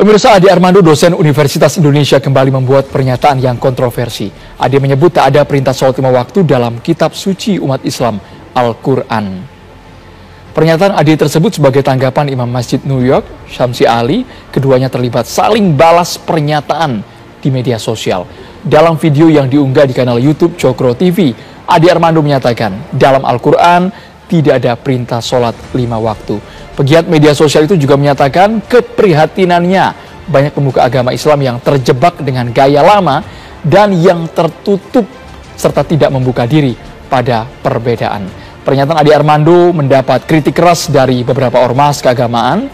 Pemirsa, Ade Armando, dosen Universitas Indonesia, kembali membuat pernyataan yang kontroversi. Ade menyebut tak ada perintah sholat 5 waktu dalam kitab suci umat Islam, Al-Quran. Pernyataan Ade tersebut sebagai tanggapan Imam Masjid New York, Syamsi Ali. Keduanya terlibat saling balas pernyataan di media sosial. Dalam video yang diunggah di kanal YouTube Cokro TV, Ade Armando menyatakan dalam Al-Quran tidak ada perintah sholat 5 waktu. Pegiat media sosial itu juga menyatakan keprihatinannya banyak pemuka agama Islam yang terjebak dengan gaya lama dan yang tertutup serta tidak membuka diri pada perbedaan. Pernyataan Ade Armando mendapat kritik keras dari beberapa ormas keagamaan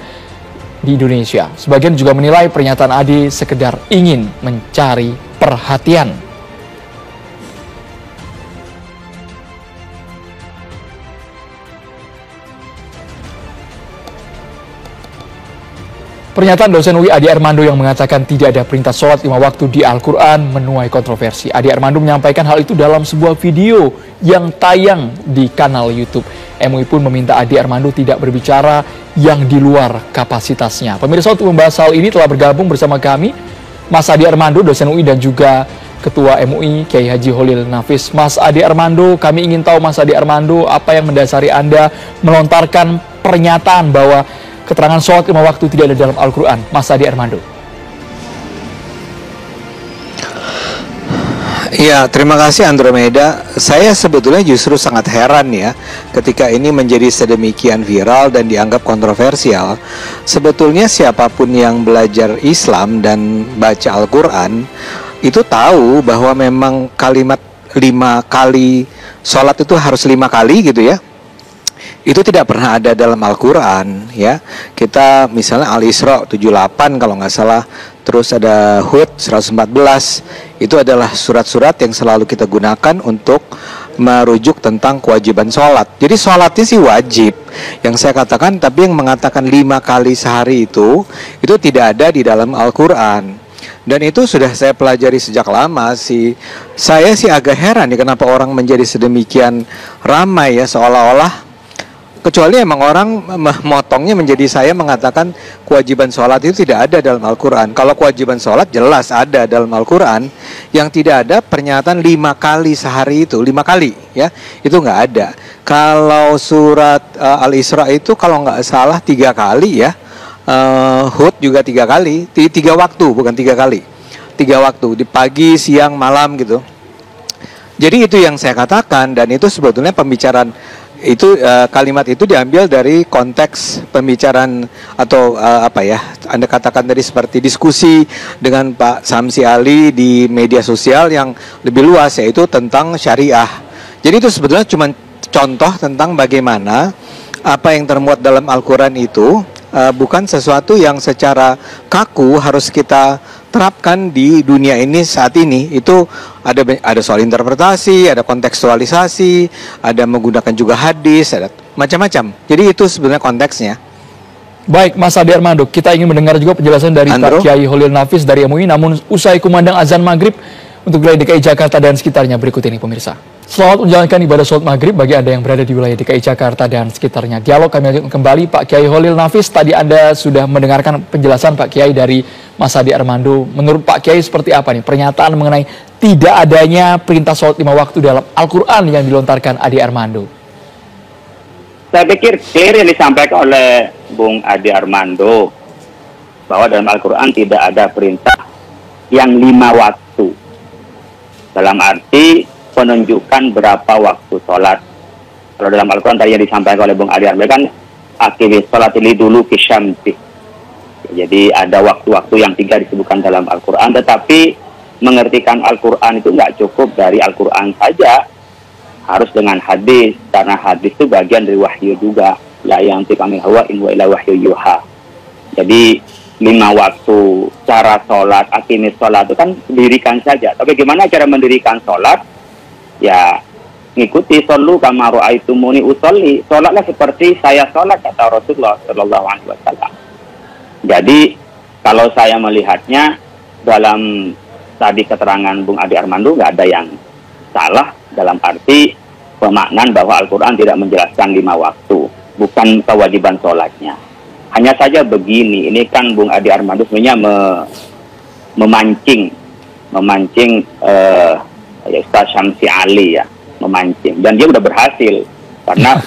di Indonesia. Sebagian juga menilai pernyataan Ade sekedar ingin mencari perhatian. Pernyataan dosen UI Ade Armando yang mengatakan tidak ada perintah sholat 5 waktu di Al-Quran menuai kontroversi. Ade Armando menyampaikan hal itu dalam sebuah video yang tayang di kanal YouTube. MUI pun meminta Ade Armando tidak berbicara yang di luar kapasitasnya. Pemirsa, untuk membahas hal ini telah bergabung bersama kami Mas Ade Armando, dosen UI dan juga Ketua MUI Kiai Haji Holil Nafis. Mas Ade Armando, kami ingin tahu Mas Ade Armando, apa yang mendasari Anda melontarkan pernyataan bahwa keterangan sholat 5 waktu tidak ada dalam Al-Quran, Mas Ade Armando? Ya, terima kasih Andromeda. Saya sebetulnya justru sangat heran ya ketika ini menjadi sedemikian viral dan dianggap kontroversial. Sebetulnya siapapun yang belajar Islam dan baca Al-Quran itu tahu bahwa memang kalimat 5 kali sholat itu harus 5 kali gitu ya. Itu tidak pernah ada dalam Al-Quran ya. Kita misalnya Al-Isra 78 kalau nggak salah, terus ada Hud 114. Itu adalah surat-surat yang selalu kita gunakan untuk merujuk tentang kewajiban sholat. Jadi sholatnya sih wajib yang saya katakan, tapi yang mengatakan 5 kali sehari itu tidak ada di dalam Al-Quran. Dan itu sudah saya pelajari sejak lama sih. Saya sih agak heran ya kenapa orang menjadi sedemikian ramai ya, seolah-olah kecuali emang orang memotongnya menjadi saya mengatakan kewajiban sholat itu tidak ada dalam Al-Quran. Kalau kewajiban sholat jelas ada dalam Al-Quran. Yang tidak ada pernyataan 5 kali sehari itu, 5 kali ya, itu nggak ada. Kalau surat Al-Isra itu kalau nggak salah 3 kali ya, Hud juga 3 kali, 3 waktu bukan 3 kali, 3 waktu di pagi, siang, malam gitu. Jadi itu yang saya katakan, dan itu sebetulnya pembicaraan itu kalimat itu diambil dari konteks pembicaraan atau apa ya, Anda katakan tadi seperti diskusi dengan Pak Syamsi Ali di media sosial yang lebih luas, yaitu tentang syariah. Jadi itu sebetulnya cuma contoh tentang bagaimana apa yang termuat dalam Al-Quran itu bukan sesuatu yang secara kaku harus kita terapkan di dunia ini saat ini. Itu ada soal interpretasi, ada kontekstualisasi, ada menggunakan juga hadis, ada macam-macam. Jadi itu sebenarnya konteksnya. Baik, Mas Ade Armando, kita ingin mendengar juga penjelasan dari Pak Kiai Holil Nafis dari MUI. Namun usai kumandang azan maghrib untuk wilayah DKI Jakarta dan sekitarnya, berikut ini pemirsa. Selamat menjalankan ibadah sholat maghrib bagi Anda yang berada di wilayah DKI Jakarta dan sekitarnya. Dialog kami lanjutkan kembali. Pak Kiai Holil Nafis, tadi Anda sudah mendengarkan penjelasan Pak Kiai dari Mas Ade Armando. Menurut Pak Kiai seperti apa nih pernyataan mengenai tidak adanya perintah sholat 5 waktu dalam Al-Quran yang dilontarkan Ade Armando? Saya pikir clear yang disampaikan oleh Bung Ade Armando bahwa dalam Al-Quran tidak ada perintah yang 5 waktu. Dalam arti penunjukan berapa waktu sholat. Kalau dalam Al-Quran tadi yang disampaikan oleh Bung Ade Armando kan aqimis sholat li dulu kisyamsi. Jadi ada waktu-waktu yang 3 disebutkan dalam Al-Quran, tetapi mengertikan Al-Quran itu nggak cukup dari Al-Quran saja, harus dengan hadis, karena hadis itu bagian dari wahyu juga. La yantiqu anil hawa in huwa illa wahyu yuha. Jadi 5 waktu cara sholat, aqimis sholat itu kan dirikan saja. Tapi gimana cara mendirikan sholat? Ya ngikuti shollu kama ra'aitumuni usolli. Sholatlah seperti saya sholat, kata Rasulullah Shallallahu Alaihi Wasallam. Jadi kalau saya melihatnya dalam tadi keterangan Bung Ade Armando nggak ada yang salah dalam arti pemaknaan bahwa Al-Quran tidak menjelaskan 5 waktu, bukan kewajiban sholatnya. Hanya saja begini, ini kan Bung Adi Armando sebenarnya memancing ya Ustaz Syamsi Ali ya, memancing, dan dia udah berhasil karena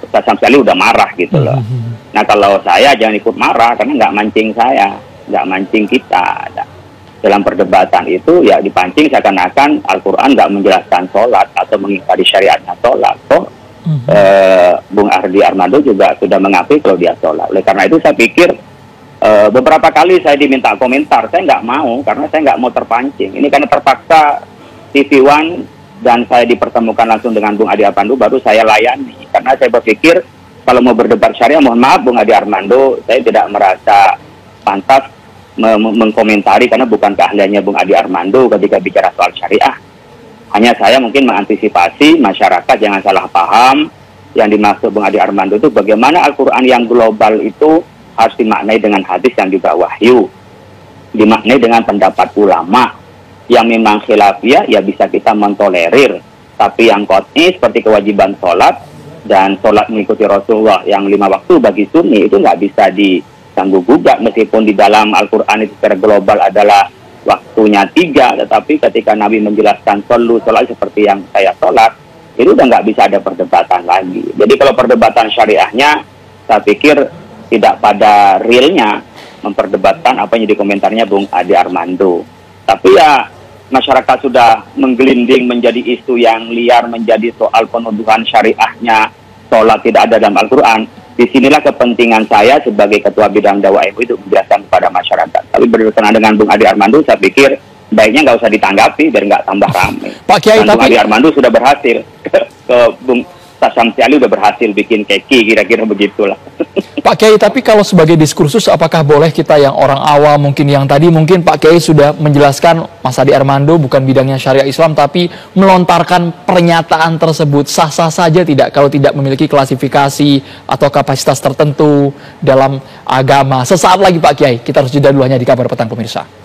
Ustaz Syamsi Ali udah marah gitu loh. Nah kalau saya jangan ikut marah karena nggak mancing saya, nggak mancing kita. Dalam perdebatan itu ya dipancing seakan-akan Al-Quran nggak menjelaskan sholat atau mengingkari syariatnya sholat. Bung Adi Armando juga sudah mengakui kalau dia sholat. Oleh karena itu saya pikir beberapa kali saya diminta komentar, saya nggak mau karena saya nggak mau terpancing. Ini karena terpaksa TV One dan saya dipertemukan langsung dengan Bung Adi Armando baru saya layani. Karena saya berpikir kalau mau berdebat syariah, mohon maaf Bung Adi Armando, saya tidak merasa pantas mengkomentari karena bukan keahliannya Bung Adi Armando ketika bicara soal syariah. Hanya saya mungkin mengantisipasi masyarakat jangan salah paham. Yang dimaksud Bung Adi Armando itu bagaimana Al-Quran yang global itu harus dimaknai dengan hadis yang juga wahyu, dimaknai dengan pendapat ulama yang memang khilafiyah ya bisa kita mentolerir, tapi yang qat'i seperti kewajiban sholat dan sholat mengikuti Rasulullah yang 5 waktu bagi sunni itu nggak bisa diganggu gugat, meskipun di dalam Al-Quran itu secara global adalah waktunya 3, tetapi ketika Nabi menjelaskan sholat seperti yang saya sholat, itu udah nggak bisa ada perdebatan lagi. Jadi kalau perdebatan syariahnya, saya pikir tidak pada realnya memperdebatkan apa yang jadi komentarnya Bung Adi Armando. Tapi ya masyarakat sudah menggelinding menjadi isu yang liar, menjadi soal penuduhan syariahnya sholat tidak ada dalam Al-Quran. Disinilah kepentingan saya sebagai Ketua Bidang Dakwah MUI itu menjelaskan kepada masyarakat. Tapi berkenaan dengan Bung Adi Armando, saya pikir baiknya nggak usah ditanggapi biar nggak tambah ramai. Pak Kiai, Bung Adi Armando sudah berhasil, ke Bung Syamsi Ali udah berhasil bikin keki, kira-kira begitulah. Pak Kiai, tapi kalau sebagai diskursus, apakah boleh kita yang orang awam, mungkin yang tadi mungkin Pak Kiai sudah menjelaskan Mas Adi Armando bukan bidangnya syariah Islam, tapi melontarkan pernyataan tersebut sah-sah saja tidak kalau tidak memiliki klasifikasi atau kapasitas tertentu dalam agama? Sesaat lagi Pak Kiai, kita harus jeda dulu hanya di Kabar Petang pemirsa.